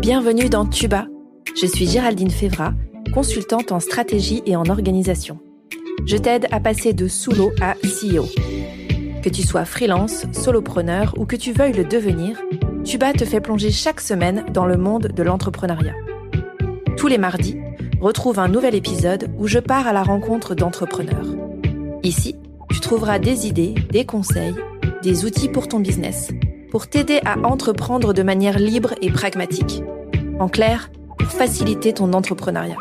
Bienvenue dans Tuba. Je suis Géraldine Févrat, consultante en stratégie et en organisation. Je t'aide à passer de sous-l'eau à CEO. Que tu sois freelance, solopreneur ou que tu veuilles le devenir, Tuba te fait plonger chaque semaine dans le monde de l'entrepreneuriat. Tous les mardis, retrouve un nouvel épisode où je pars à la rencontre d'entrepreneurs. Ici, tu trouveras des idées, des conseils, des outils pour ton business, pour t'aider à entreprendre de manière libre et pragmatique. En clair, pour faciliter ton entrepreneuriat.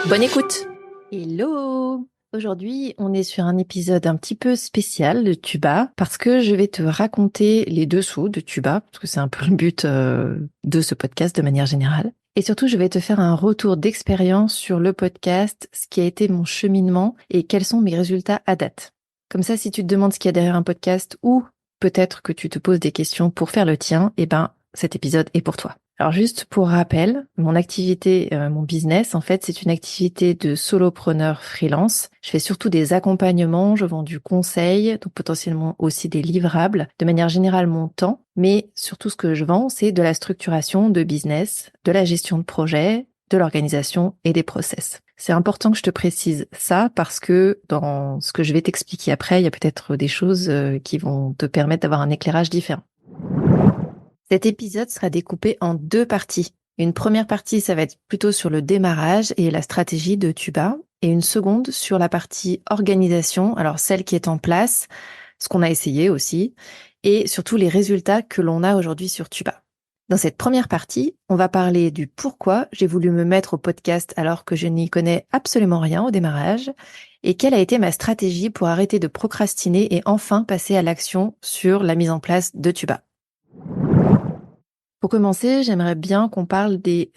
Bonne écoute! Hello! Aujourd'hui, on est sur un épisode un petit peu spécial de Tuba parce que je vais te raconter les dessous de Tuba, parce que c'est un peu le but de ce podcast de manière générale. Et surtout, je vais te faire un retour d'expérience sur le podcast, ce qui a été mon cheminement et quels sont mes résultats à date. Comme ça, si tu te demandes ce qu'il y a derrière un podcast ou peut-être que tu te poses des questions pour faire le tien, cet épisode est pour toi. Alors juste pour rappel, mon activité, mon business, en fait, c'est une activité de solopreneur freelance. Je fais surtout des accompagnements, je vends du conseil, donc potentiellement aussi des livrables, de manière générale mon temps, mais surtout ce que je vends, c'est de la structuration de business, de la gestion de projet, de l'organisation et des process. C'est important que je te précise ça parce que dans ce que je vais t'expliquer après, il y a peut-être des choses qui vont te permettre d'avoir un éclairage différent. Cet épisode sera découpé en 2 parties. Une première partie, ça va être plutôt sur le démarrage et la stratégie de Tuba, et une seconde sur la partie organisation, alors celle qui est en place, ce qu'on a essayé aussi, et surtout les résultats que l'on a aujourd'hui sur Tuba. Dans cette première partie, on va parler du pourquoi j'ai voulu me mettre au podcast alors que je n'y connais absolument rien au démarrage, et quelle a été ma stratégie pour arrêter de procrastiner et enfin passer à l'action sur la mise en place de Tuba. Pour commencer, j'aimerais bien qu'on parle des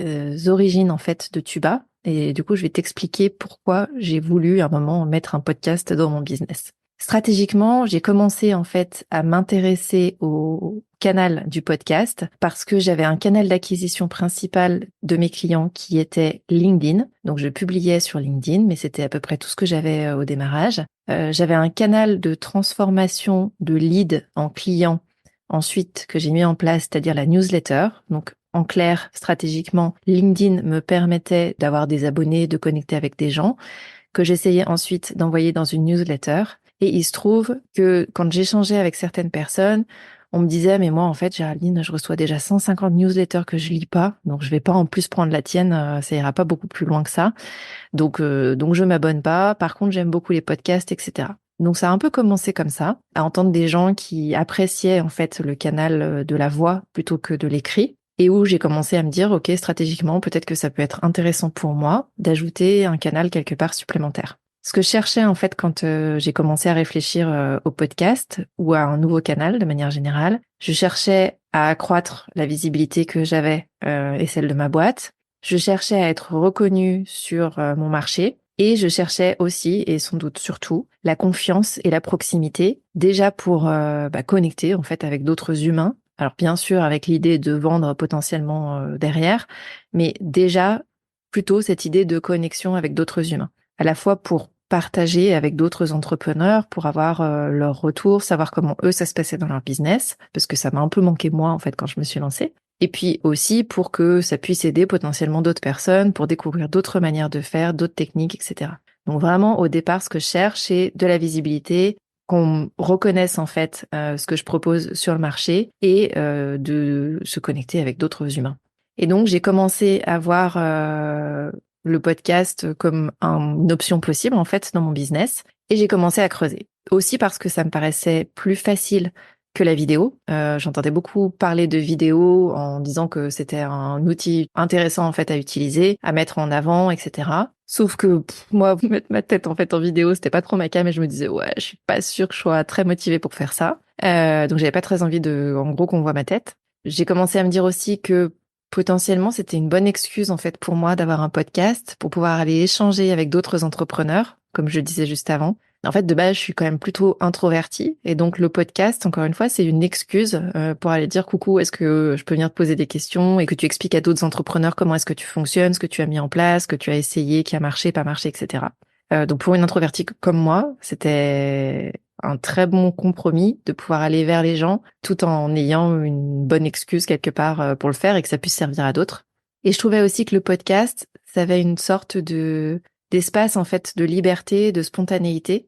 origines en fait de Tuba, et du coup je vais t'expliquer pourquoi j'ai voulu à un moment mettre un podcast dans mon business. Stratégiquement, j'ai commencé en fait à m'intéresser au canal du podcast parce que j'avais un canal d'acquisition principal de mes clients qui était LinkedIn. Donc je publiais sur LinkedIn, mais c'était à peu près tout ce que j'avais au démarrage. J'avais un canal de transformation de leads en clients ensuite que j'ai mis en place, c'est-à-dire la newsletter. Donc en clair, stratégiquement, LinkedIn me permettait d'avoir des abonnés, de connecter avec des gens que j'essayais ensuite d'envoyer dans une newsletter. Et il se trouve que quand j'échangeais avec certaines personnes, on me disait, mais moi, en fait, Géraldine, je reçois déjà 150 newsletters que je lis pas, donc je vais pas en plus prendre la tienne, ça ira pas beaucoup plus loin que ça. Donc je m'abonne pas. Par contre, j'aime beaucoup les podcasts, etc. Donc ça a un peu commencé comme ça, à entendre des gens qui appréciaient en fait le canal de la voix plutôt que de l'écrit. Et où j'ai commencé à me dire, ok, stratégiquement, peut-être que ça peut être intéressant pour moi d'ajouter un canal quelque part supplémentaire. Ce que je cherchais en fait quand j'ai commencé à réfléchir au podcast ou à un nouveau canal de manière générale, je cherchais à accroître la visibilité que j'avais et celle de ma boîte. Je cherchais à être reconnue sur mon marché et je cherchais aussi, et sans doute surtout, la confiance et la proximité, déjà pour connecter en fait avec d'autres humains. Alors bien sûr avec l'idée de vendre potentiellement derrière, mais déjà plutôt cette idée de connexion avec d'autres humains, à la fois pour partager avec d'autres entrepreneurs, pour avoir leur retour, savoir comment eux ça se passait dans leur business, parce que ça m'a un peu manqué moi en fait quand je me suis lancée. Et puis aussi pour que ça puisse aider potentiellement d'autres personnes pour découvrir d'autres manières de faire, d'autres techniques, etc. Donc vraiment, au départ, ce que je cherche, c'est de la visibilité, qu'on reconnaisse en fait ce que je propose sur le marché et de se connecter avec d'autres humains. Et donc, j'ai commencé à voir le podcast comme une option possible en fait dans mon business et j'ai commencé à creuser. Aussi parce que ça me paraissait plus facile que la vidéo. J'entendais beaucoup parler de vidéo en disant que c'était un outil intéressant en fait à utiliser, à mettre en avant, etc. Sauf que moi, mettre ma tête en fait en vidéo, c'était pas trop ma came et je me disais ouais, je suis pas sûre que je sois très motivée pour faire ça. Donc j'avais pas très envie en gros qu'on voit ma tête. J'ai commencé à me dire aussi que potentiellement c'était une bonne excuse en fait pour moi d'avoir un podcast pour pouvoir aller échanger avec d'autres entrepreneurs, comme je disais juste avant. En fait, de base, je suis quand même plutôt introvertie. Et donc, le podcast, encore une fois, c'est une excuse pour aller dire coucou, est-ce que je peux venir te poser des questions et que tu expliques à d'autres entrepreneurs comment est-ce que tu fonctionnes, ce que tu as mis en place, ce que tu as essayé, qui a marché, pas marché, etc. Donc, pour une introvertie comme moi, c'était un très bon compromis de pouvoir aller vers les gens tout en ayant une bonne excuse quelque part pour le faire et que ça puisse servir à d'autres. Et je trouvais aussi que le podcast, ça avait une sorte d'espace, en fait, de liberté, de spontanéité.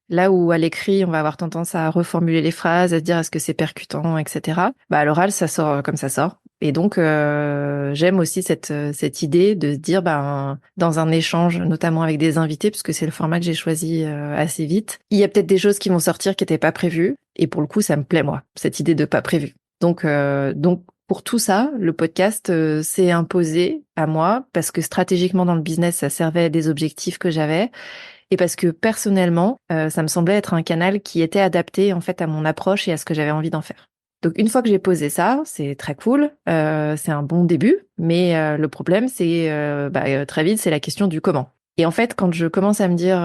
Là où à l'écrit, on va avoir tendance à reformuler les phrases, à se dire est-ce que c'est percutant, etc. Bah, à l'oral, ça sort comme ça sort. Et donc, j'aime aussi cette idée de se dire, ben, dans un échange, notamment avec des invités, puisque c'est le format que j'ai choisi assez vite, il y a peut-être des choses qui vont sortir qui n'étaient pas prévues. Et pour le coup, ça me plaît, moi, cette idée de pas prévu. Donc, pour tout ça, le podcast s'est imposé à moi parce que stratégiquement dans le business, ça servait des objectifs que j'avais et parce que personnellement, ça me semblait être un canal qui était adapté en fait à mon approche et à ce que j'avais envie d'en faire. Donc une fois que j'ai posé ça, c'est très cool, c'est un bon début, mais le problème c'est très vite c'est la question du comment. Et en fait, quand je commence à me dire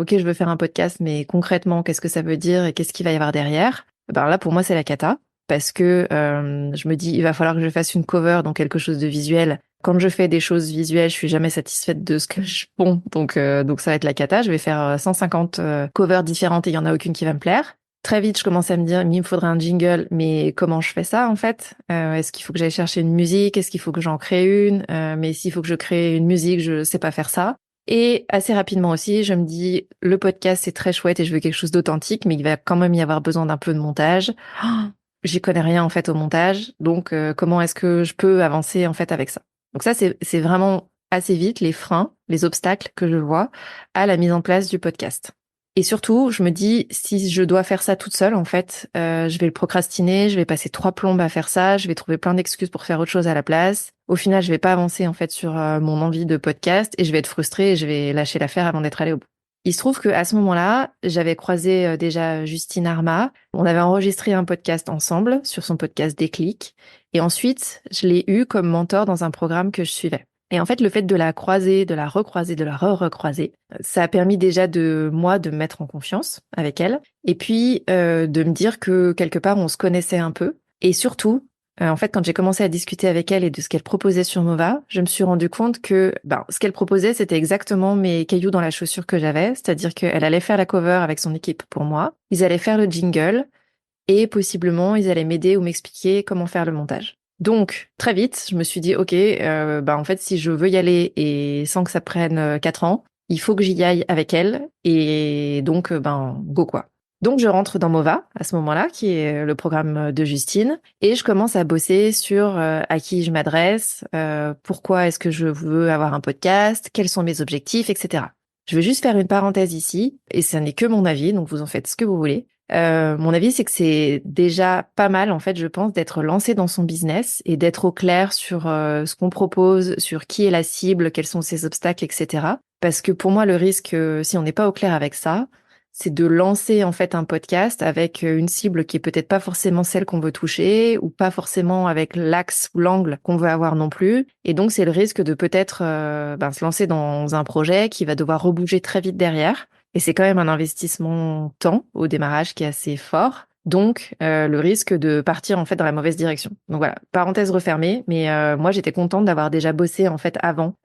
ok, je veux faire un podcast, mais concrètement, qu'est-ce que ça veut dire et qu'est-ce qu'il va y avoir derrière? Ben là, pour moi, c'est la cata parce que je me dis il va falloir que je fasse une cover, donc quelque chose de visuel. Quand je fais des choses visuelles, je suis jamais satisfaite de ce que je ponds, donc ça va être la cata. Je vais faire 150 covers différentes et il y en a aucune qui va me plaire. Très vite, je commence à me dire, mais il me faudrait un jingle, mais comment je fais ça en fait? Est-ce qu'il faut que j'aille chercher une musique? Est-ce qu'il faut que j'en crée une? Mais s'il faut que je crée une musique, je sais pas faire ça. Et assez rapidement aussi, je me dis, le podcast c'est très chouette et je veux quelque chose d'authentique, mais il va quand même y avoir besoin d'un peu de montage. Oh, j'y connais rien en fait au montage, donc comment est-ce que je peux avancer en fait avec ça? Donc ça, c'est vraiment assez vite les freins, les obstacles que je vois à la mise en place du podcast. Et surtout, je me dis, si je dois faire ça toute seule, en fait, je vais le procrastiner, je vais passer 3 plombes à faire ça, je vais trouver plein d'excuses pour faire autre chose à la place. Au final, je vais pas avancer en fait sur mon envie de podcast et je vais être frustrée et je vais lâcher l'affaire avant d'être allée au bout. Il se trouve que à ce moment-là, j'avais croisé déjà Justine Arma. On avait enregistré un podcast ensemble sur son podcast Déclic. Et ensuite, je l'ai eu comme mentor dans un programme que je suivais. Et en fait, le fait de la croiser, de la recroiser, de la re-recroiser, ça a permis déjà de moi de me mettre en confiance avec elle. Et puis de me dire que quelque part, on se connaissait un peu. Et surtout, en fait, quand j'ai commencé à discuter avec elle et de ce qu'elle proposait sur Mova, je me suis rendu compte que ce qu'elle proposait, c'était exactement mes cailloux dans la chaussure que j'avais. C'est-à-dire qu'elle allait faire la cover avec son équipe pour moi. Ils allaient faire le jingle et possiblement, ils allaient m'aider ou m'expliquer comment faire le montage. Donc, très vite, je me suis dit, OK, en fait, si je veux y aller et sans que ça prenne 4 ans, il faut que j'y aille avec elle. Et donc, go quoi. Donc, je rentre dans Mova à ce moment-là, qui est le programme de Justine, et je commence à bosser sur à qui je m'adresse, pourquoi est-ce que je veux avoir un podcast, quels sont mes objectifs, etc. Je veux juste faire une parenthèse ici, et ça n'est que mon avis, donc vous en faites ce que vous voulez. Mon avis, c'est que c'est déjà pas mal, en fait, je pense, d'être lancé dans son business et d'être au clair sur ce qu'on propose, sur qui est la cible, quels sont ses obstacles, etc. Parce que pour moi, le risque, si on n'est pas au clair avec ça, c'est de lancer en fait un podcast avec une cible qui est peut-être pas forcément celle qu'on veut toucher ou pas forcément avec l'axe ou l'angle qu'on veut avoir non plus. Et donc, c'est le risque de peut-être se lancer dans un projet qui va devoir rebouger très vite derrière. Et c'est quand même un investissement temps au démarrage qui est assez fort. Donc, le risque de partir en fait dans la mauvaise direction. Donc voilà, parenthèse refermée. Mais moi, j'étais contente d'avoir déjà bossé en fait avant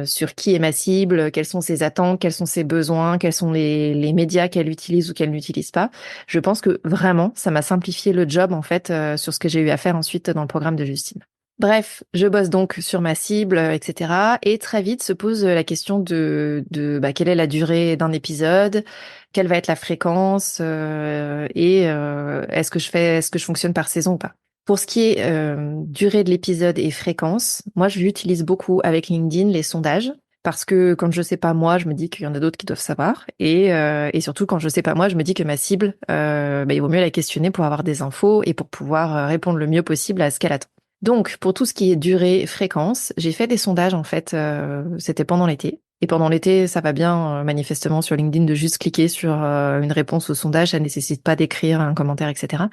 sur qui est ma cible, quelles sont ses attentes, quels sont ses besoins, quels sont les médias qu'elle utilise ou qu'elle n'utilise pas. Je pense que vraiment, ça m'a simplifié le job en fait sur ce que j'ai eu à faire ensuite dans le programme de Justine. Bref, je bosse donc sur ma cible, etc. Et très vite se pose la question de quelle est la durée d'un épisode, quelle va être la fréquence, est-ce que je fonctionne par saison ou pas. Pour ce qui est durée de l'épisode et fréquence, moi je l'utilise beaucoup avec LinkedIn, les sondages. Parce que quand je sais pas moi, je me dis qu'il y en a d'autres qui doivent savoir. Et surtout quand je sais pas moi, je me dis que ma cible, il vaut mieux la questionner pour avoir des infos et pour pouvoir répondre le mieux possible à ce qu'elle attend. Donc, pour tout ce qui est durée, fréquence, j'ai fait des sondages en fait, c'était pendant l'été. Et pendant l'été, ça va bien manifestement sur LinkedIn de juste cliquer sur une réponse au sondage, ça nécessite pas d'écrire un commentaire, etc.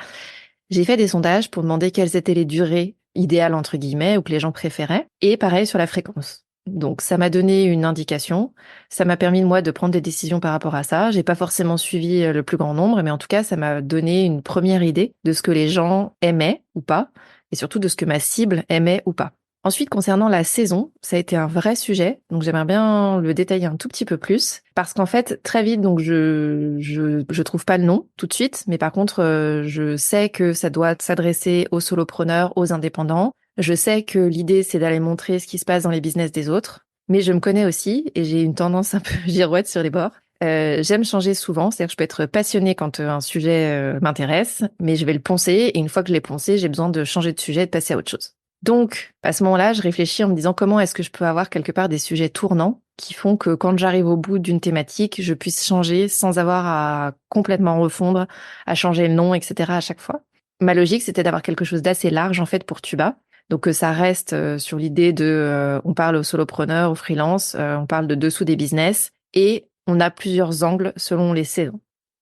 J'ai fait des sondages pour demander quelles étaient les durées idéales entre guillemets ou que les gens préféraient, et pareil sur la fréquence. Donc ça m'a donné une indication, ça m'a permis moi de prendre des décisions par rapport à ça. J'ai pas forcément suivi le plus grand nombre, mais en tout cas ça m'a donné une première idée de ce que les gens aimaient ou pas et surtout de ce que ma cible aimait ou pas. Ensuite, concernant la saison, ça a été un vrai sujet, donc j'aimerais bien le détailler un tout petit peu plus, parce qu'en fait, très vite, donc je trouve pas le nom tout de suite, mais par contre, je sais que ça doit s'adresser aux solopreneurs, aux indépendants, Je sais que l'idée, c'est d'aller montrer ce qui se passe dans les business des autres, mais je me connais aussi et j'ai une tendance un peu girouette sur les bords. J'aime changer souvent, c'est-à-dire que je peux être passionnée quand un sujet m'intéresse, mais je vais le poncer et une fois que je l'ai poncé, j'ai besoin de changer de sujet et de passer à autre chose. Donc, à ce moment-là, je réfléchis en me disant comment est-ce que je peux avoir quelque part des sujets tournants qui font que quand j'arrive au bout d'une thématique, je puisse changer sans avoir à complètement refondre, à changer le nom, etc. à chaque fois. Ma logique, c'était d'avoir quelque chose d'assez large en fait pour Tuba. Donc que ça reste sur l'idée de, on parle aux solopreneurs, aux freelances, on parle de dessous des business et on a plusieurs angles selon les saisons.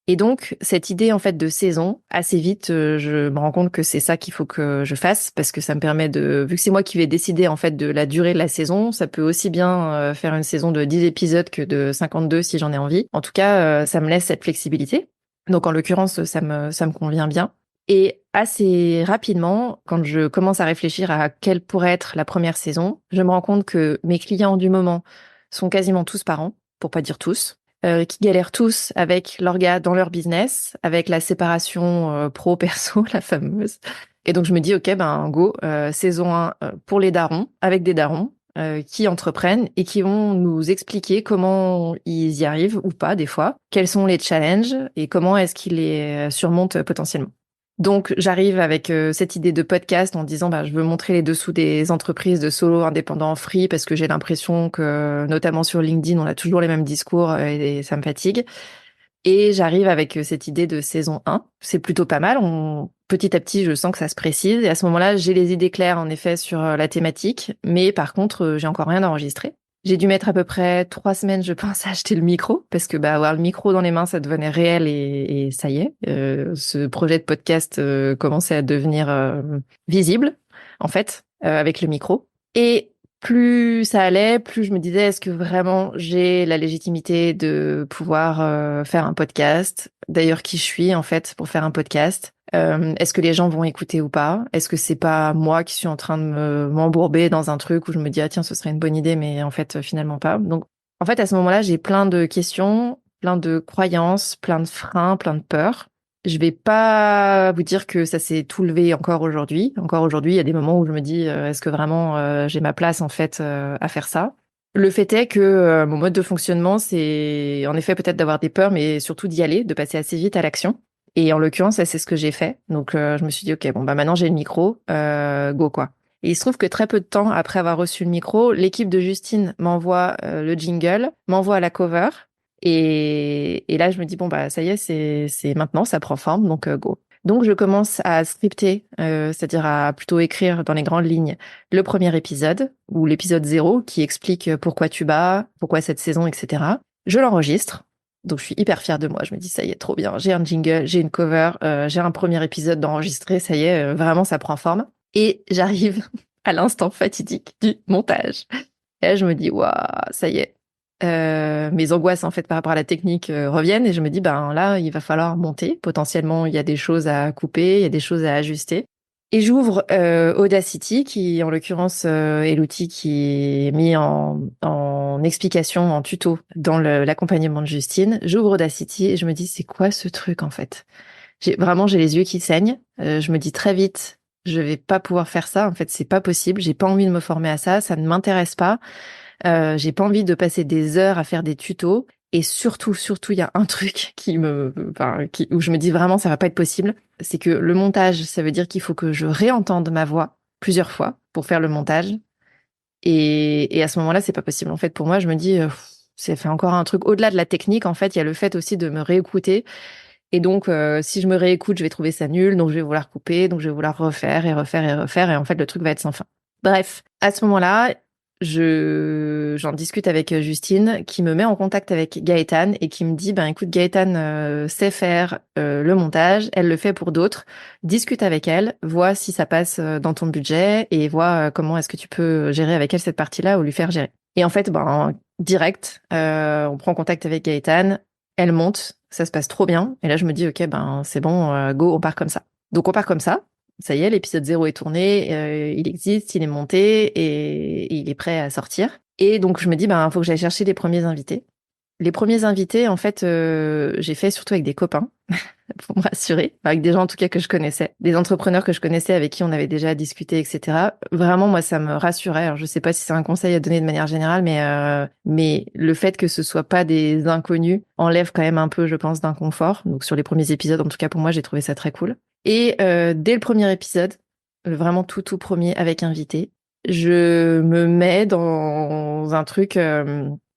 Et donc cette idée en fait de saison, assez vite, je me rends compte que c'est ça qu'il faut que je fasse parce que ça me permet de, vu que c'est moi qui vais décider en fait de la durée de la saison, ça peut aussi bien faire une saison de 10 épisodes que de 52 si j'en ai envie. En tout cas, ça me laisse cette flexibilité. Donc en l'occurrence, ça me convient bien. Et assez rapidement, quand je commence à réfléchir à quelle pourrait être la première saison, je me rends compte que mes clients du moment sont quasiment tous parents, pour pas dire tous, qui galèrent tous avec l'orga dans leur business, avec la séparation pro-perso, la fameuse. Et donc je me dis, ok, ben go, saison 1 pour les darons, avec des darons qui entreprennent et qui vont nous expliquer comment ils y arrivent ou pas des fois, quels sont les challenges et comment est-ce qu'ils les surmontent potentiellement. Donc, j'arrive avec cette idée de podcast en disant, bah, je veux montrer les dessous des entreprises de solo indépendants free parce que j'ai l'impression que, notamment sur LinkedIn, on a toujours les mêmes discours et ça me fatigue. Et j'arrive avec cette idée de saison 1. C'est plutôt pas mal. Petit à petit, je sens que ça se précise. Et à ce moment-là, j'ai les idées claires, en effet, sur la thématique. Mais par contre, j'ai encore rien enregistré. J'ai dû mettre à peu près 3 semaines, je pense, à acheter le micro parce que bah, avoir le micro dans les mains, ça devenait réel et ça y est. Ce projet de podcast commençait à devenir visible, en fait, avec le micro. Et plus ça allait, plus je me disais, est-ce que vraiment j'ai la légitimité de pouvoir faire un podcast? D'ailleurs, qui je suis en fait pour faire un podcast? Est-ce que les gens vont écouter ou pas? Est-ce que c'est pas moi qui suis en train de m'embourber dans un truc où je me dis, ah tiens, ce serait une bonne idée, mais en fait, finalement pas. Donc, en fait, à ce moment-là, j'ai plein de questions, plein de croyances, plein de freins, plein de peurs. Je vais pas vous dire que ça s'est tout levé encore aujourd'hui. Encore aujourd'hui, il y a des moments où je me dis, est-ce que vraiment j'ai ma place en fait à faire ça? Le fait est que mon mode de fonctionnement, c'est en effet peut-être d'avoir des peurs, mais surtout d'y aller, de passer assez vite à l'action. Et en l'occurrence, ça, c'est ce que j'ai fait. Donc je me suis dit, ok, bon bah maintenant j'ai le micro, go quoi. Et il se trouve que très peu de temps après avoir reçu le micro, l'équipe de Justine m'envoie le jingle, m'envoie la cover. Et là, je me dis, bon, bah, ça y est, c'est maintenant, ça prend forme, donc go. Donc, je commence à scripter, c'est-à-dire à plutôt écrire dans les grandes lignes le premier épisode, ou l'épisode 0, qui explique pourquoi tu bats, pourquoi cette saison, etc. Je l'enregistre. Donc, je suis hyper fière de moi. Je me dis, ça y est, trop bien. J'ai un jingle, j'ai une cover, j'ai un premier épisode d'enregistré. Ça y est, vraiment, ça prend forme. Et j'arrive à l'instant fatidique du montage. Et là, je me dis, waouh, ça y est. Mes angoisses en fait par rapport à la technique reviennent et je me dis ben là il va falloir monter. Potentiellement il y a des choses à couper, il y a des choses à ajuster. Et j'ouvre Audacity qui en l'occurrence est l'outil qui est mis en explication, en tuto dans l'accompagnement de Justine. J'ouvre Audacity et je me dis c'est quoi ce truc en fait? J'ai les yeux qui saignent. Je me dis très vite je vais pas pouvoir faire ça. En fait c'est pas possible. J'ai pas envie de me former à ça. Ça ne m'intéresse pas. J'ai pas envie de passer des heures à faire des tutos. Et surtout, il y a un truc où je me dis vraiment, ça va pas être possible. C'est que le montage, ça veut dire qu'il faut que je réentende ma voix plusieurs fois pour faire le montage. Et à ce moment-là, c'est pas possible. En fait, pour moi, je me dis, c'est fait encore un truc. Au-delà de la technique, en fait, il y a le fait aussi de me réécouter. Et donc, si je me réécoute, je vais trouver ça nul. Donc, je vais vouloir couper. Donc, je vais vouloir refaire et refaire et refaire. Et en fait, le truc va être sans fin. Bref, à ce moment-là, j'en discute avec Justine qui me met en contact avec Gaëtane et qui me dit ben écoute Gaëtane sait faire le montage, elle le fait pour d'autres, discute avec elle, vois si ça passe dans ton budget et vois comment est-ce que tu peux gérer avec elle cette partie-là ou lui faire gérer. Et en fait ben direct on prend contact avec Gaëtane, elle monte, ça se passe trop bien et là je me dis ok ben c'est bon go on part comme ça. Donc on part comme ça. Ça y est, l'épisode 0 est tourné, il existe, il est monté et il est prêt à sortir. Et donc je me dis, ben, faut que j'aille chercher les premiers invités. Les premiers invités, en fait, j'ai fait surtout avec des copains, pour me rassurer, avec des gens en tout cas que je connaissais, des entrepreneurs que je connaissais avec qui on avait déjà discuté, etc. Vraiment, moi, ça me rassurait. Alors, je sais pas si c'est un conseil à donner de manière générale, mais le fait que ce soit pas des inconnus enlève quand même un peu, je pense, d'inconfort. Donc, sur les premiers épisodes, en tout cas pour moi, j'ai trouvé ça très cool. Et dès le premier épisode, vraiment tout premier avec invité, je me mets dans un truc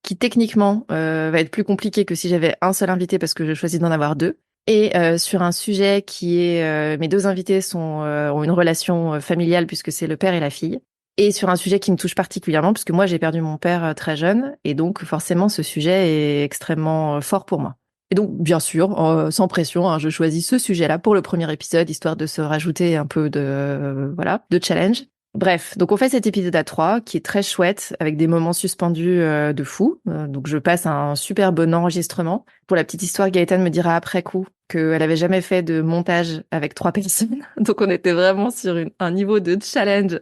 qui techniquement va être plus compliqué que si j'avais un seul invité parce que je choisis d'en avoir deux. Et sur un sujet qui est, mes deux invités ont une relation familiale puisque c'est le père et la fille. Et sur un sujet qui me touche particulièrement puisque moi j'ai perdu mon père très jeune et donc forcément ce sujet est extrêmement fort pour moi. Et donc bien sûr, sans pression, hein, je choisis ce sujet-là pour le premier épisode histoire de se rajouter un peu de de challenge. Bref, donc on fait cet épisode à 3 qui est très chouette avec des moments suspendus de fou. Donc je passe un super bon enregistrement. Pour la petite histoire, Gaëtane me dira après coup qu'elle avait jamais fait de montage avec 3 personnes. Donc on était vraiment sur un niveau de challenge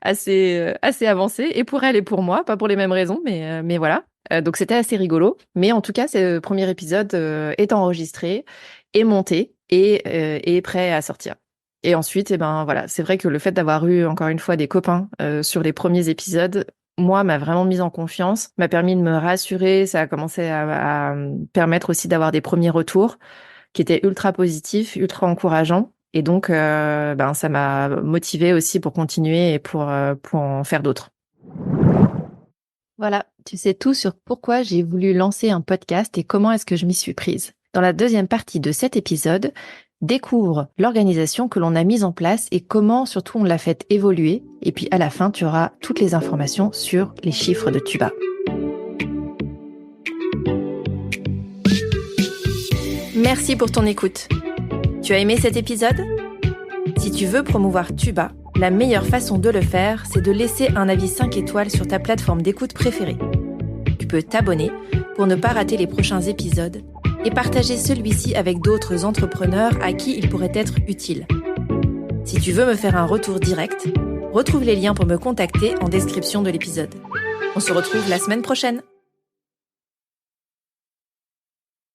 assez avancé. Et pour elle et pour moi, pas pour les mêmes raisons, mais voilà. Donc c'était assez rigolo. Mais en tout cas, ce premier épisode est enregistré, est monté et est prêt à sortir. Et ensuite, eh ben voilà, c'est vrai que le fait d'avoir eu encore une fois des copains sur les premiers épisodes, moi, m'a vraiment mise en confiance, m'a permis de me rassurer. Ça a commencé à me permettre aussi d'avoir des premiers retours qui étaient ultra positifs, ultra encourageants. Et donc, ça m'a motivée aussi pour continuer et pour en faire d'autres. Voilà, tu sais tout sur pourquoi j'ai voulu lancer un podcast et comment est-ce que je m'y suis prise. Dans la deuxième partie de cet épisode, découvre l'organisation que l'on a mise en place et comment surtout on l'a fait évoluer. Et puis à la fin, tu auras toutes les informations sur les chiffres de Tuba. Merci pour ton écoute. Tu as aimé cet épisode ? Si tu veux promouvoir Tuba, la meilleure façon de le faire, c'est de laisser un avis 5 étoiles sur ta plateforme d'écoute préférée. Tu peux t'abonner pour ne pas rater les prochains épisodes et partager celui-ci avec d'autres entrepreneurs à qui il pourrait être utile. Si tu veux me faire un retour direct, retrouve les liens pour me contacter en description de l'épisode. On se retrouve la semaine prochaine.